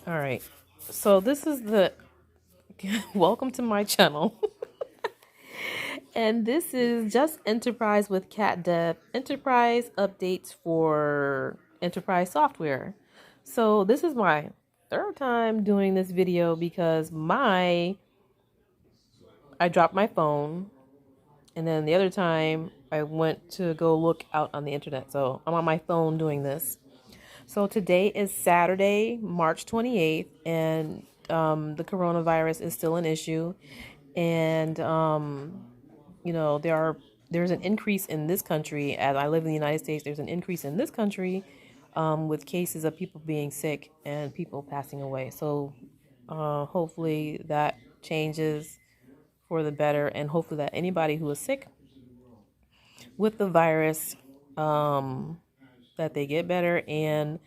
All right. So this is the welcome to my channel. And this is just Enterprise with Cat Dev Enterprise updates for enterprise software. So this is my third time doing this video because I dropped my phone, and then the other time I went to go look out on the internet. So I'm on my phone doing this. So today is Saturday, March 28th, and the coronavirus is still an issue. And there's an increase in this country. As I live in the United States, there's an increase in this country with cases of people being sick and people passing away. So hopefully that changes for the better, and hopefully that anybody who is sick with the virus, that they get better, and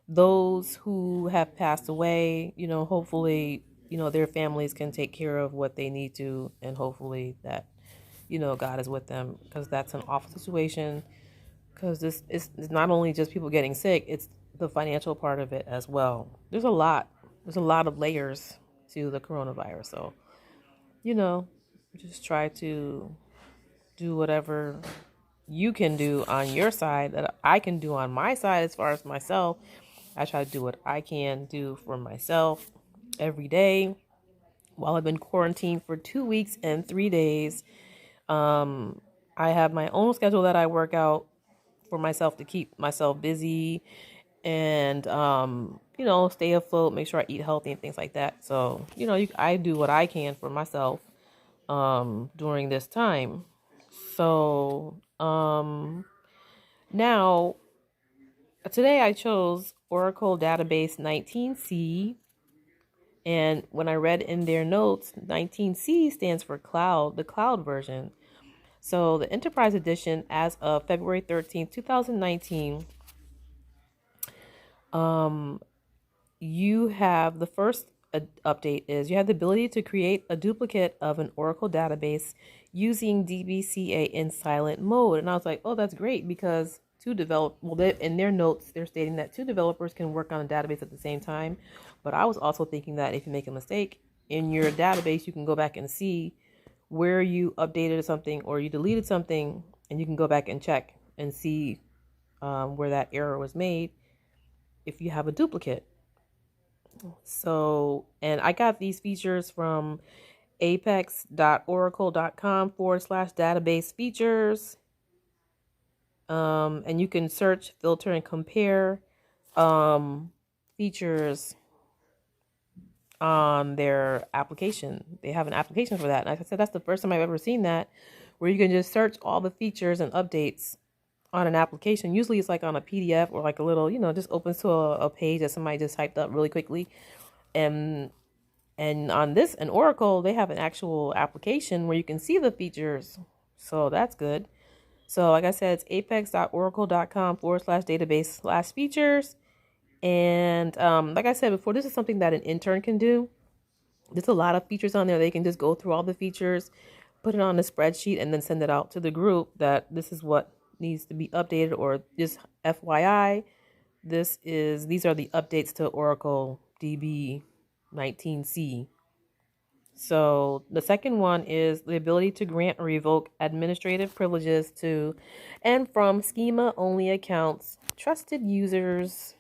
those who have passed away, hopefully, their families can take care of what they need to, and hopefully that, God is with them, because that's an awful situation, because this is it's not only just people getting sick, it's the financial part of it as well. There's a lot of layers to the coronavirus. So, you know, just try to do whatever you can do on your side that I can do on my side. As far as myself, I try to do what I can do for myself every day. While I've been quarantined for 2 weeks and 3 days, I have my own schedule that I work out for myself to keep myself busy and stay afloat, make sure I eat healthy and things like that. So I do what I can for myself during this time. So now today I chose Oracle Database 19C, and when I read in their notes, 19C stands for cloud, the cloud version. So the Enterprise Edition, as of February 13th, 2019, you have the first update is you have the ability to create a duplicate of an Oracle database using DBCA in silent mode. And I was like, oh, that's great, because in their notes, they're stating that two developers can work on a database at the same time. But I was also thinking that if you make a mistake in your database, you can go back and see where you updated something or you deleted something, and you can go back and check and see where that error was made if you have a duplicate. So, and I got these features from apex.oracle.com/database features. And you can search, filter, and compare features on their application. They have an application for that. And like I said, that's the first time I've ever seen that, where you can just search all the features and updates on an application. Usually it's like on a PDF or like a little, just opens to a page that somebody just typed up really quickly. And on this and Oracle, they have an actual application where you can see the features. So that's good. So like I said, it's apex.oracle.com/database/features. And like I said before, this is something that an intern can do. There's a lot of features on there. They can just go through all the features, put it on a spreadsheet, and then send it out to the group that this is what needs to be updated, or just FYI, these are the updates to Oracle DB 19C. So the second one is the ability to grant or revoke administrative privileges to and from schema-only accounts, trusted users.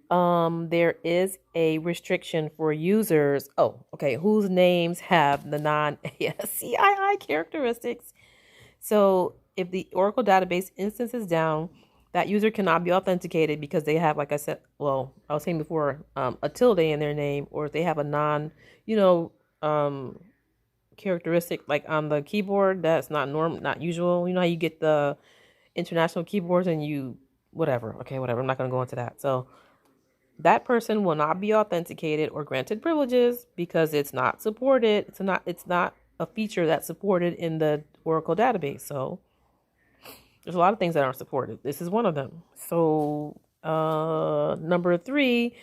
There is a restriction for users, whose names have the non-ASCII characteristics. So if the Oracle database instance is down, that user cannot be authenticated because they have, like I said, I was saying before, a tilde in their name, or if they have a characteristic like on the keyboard that's not usual. You know how you get the international keyboards and whatever. I'm not going to go into that. So that person will not be authenticated or granted privileges because it's not supported. It's not a feature that's supported in the Oracle database. So there's a lot of things that aren't supported. This is one of them. So number 3,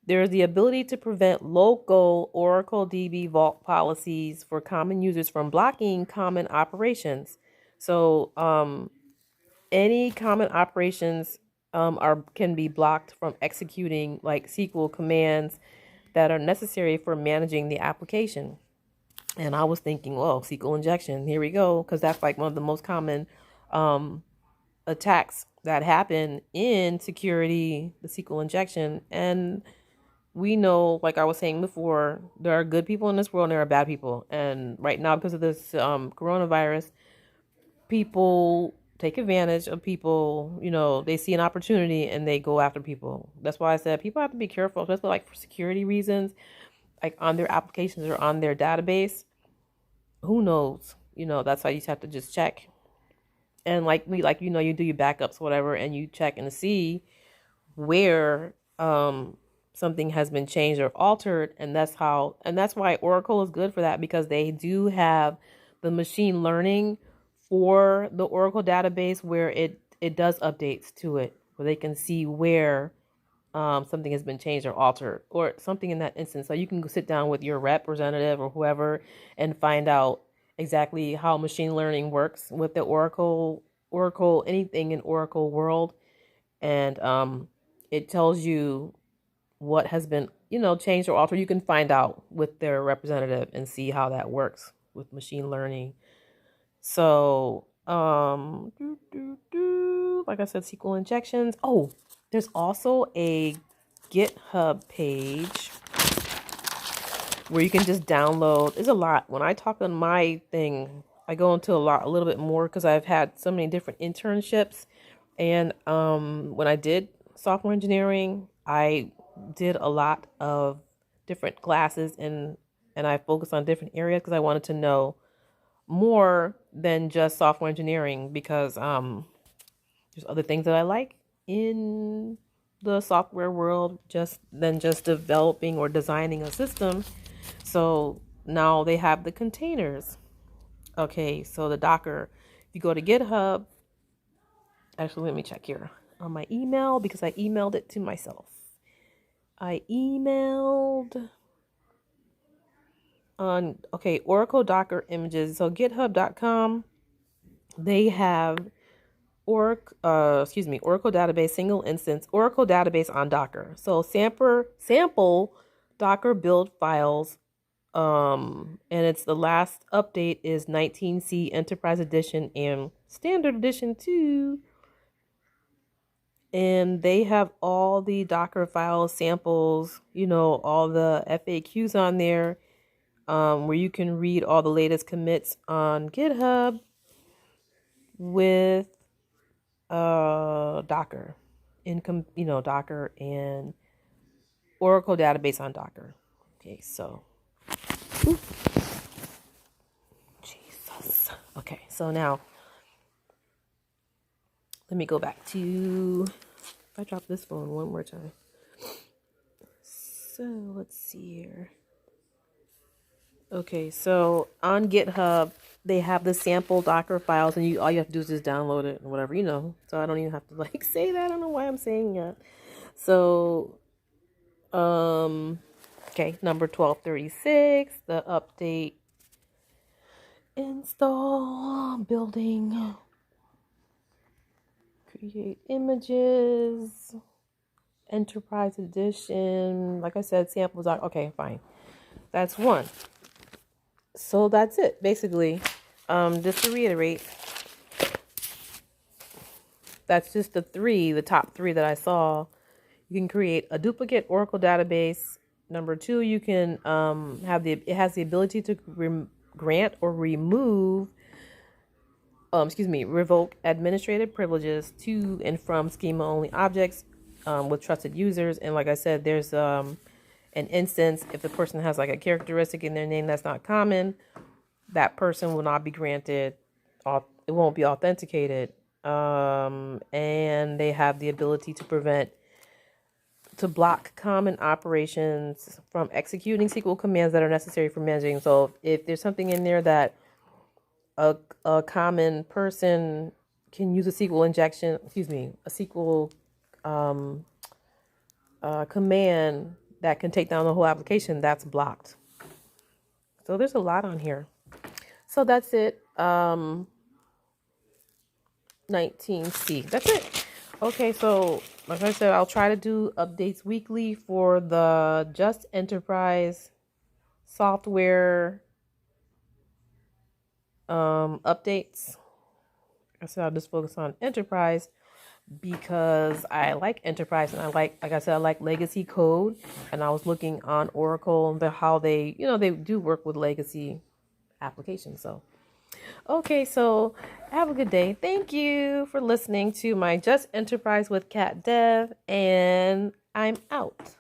there's the ability to prevent local Oracle DB Vault policies for common users from blocking common operations. So any common operations can be blocked from executing like SQL commands that are necessary for managing the application. And I was thinking, well, SQL injection, here we go, because that's like one of the most common attacks that happen in security, the SQL injection. And we know, like I was saying before, there are good people in this world and there are bad people. And right now, because of this coronavirus, people take advantage of people. They see an opportunity and they go after people. That's why I said people have to be careful, especially like for security reasons, like on their applications or on their database. Who knows? That's why you just have to just check. And you do your backups, whatever, and you check and see where something has been changed or altered. And that's why Oracle is good for that, because they do have the machine learning for the Oracle database where it does updates to it, where they can see where something has been changed or altered or something in that instance. So you can go sit down with your representative or whoever and find out exactly how machine learning works with the Oracle, anything in Oracle world. And it tells you what has been, changed or altered. You can find out with their representative and see how that works with machine learning. So, like I said, SQL injections. Oh, there's also a GitHub page where you can just download. It's a lot. When I talk on my thing, I go into a little bit more, because I've had so many different internships. And when I did software engineering, I did a lot of different classes, and I focused on different areas because I wanted to know more than just software engineering, because there's other things that I like in the software world than just developing or designing a system. So now they have the containers. Okay, so the Docker. If you go to GitHub, actually, let me check here on my email, because I emailed it to myself. I emailed on, Oracle Docker images. So github.com, they have Oracle database, single instance, Oracle database on Docker. So sample Docker build files. And it's the last update is 19C Enterprise Edition and Standard Edition too. And they have all the Docker files, samples, all the FAQs on there, where you can read all the latest commits on GitHub with Docker, Docker and Oracle database on Docker. Okay, so Jesus. Okay, so now let me go back to, if I drop this phone one more time. So let's see here. Okay, so on GitHub, they have the sample Docker files, and all you have to do is just download it and whatever, So I don't even have to say that. I don't know why I'm saying that. So, okay, number 1236, the update, install, building, create images, Enterprise Edition. Like I said, samples are okay, fine. That's one. So that's it, basically. Just to reiterate, that's just the top three that I saw. You can create a duplicate Oracle database. Number two, you can it has the ability to grant or remove, revoke administrative privileges to and from schema-only objects with trusted users. And like I said, there's an instance, if the person has a characteristic in their name that's not common, that person will not be granted, it won't be authenticated. And they have the ability to block common operations from executing SQL commands that are necessary for managing. So if there's something in there that a common person can use a SQL injection, a SQL command that can take down the whole application, that's blocked. So there's a lot on here. So that's it. 19C. That's it. Okay, so like I said, I'll try to do updates weekly for the Just Enterprise software updates. Like I said, I'll just focus on enterprise because I like enterprise and like I said, I like legacy code. And I was looking on Oracle and how they, they do work with legacy applications. So, okay, so have a good day. Thank you for listening to my Just Enterprise with Cat Dev, and I'm out.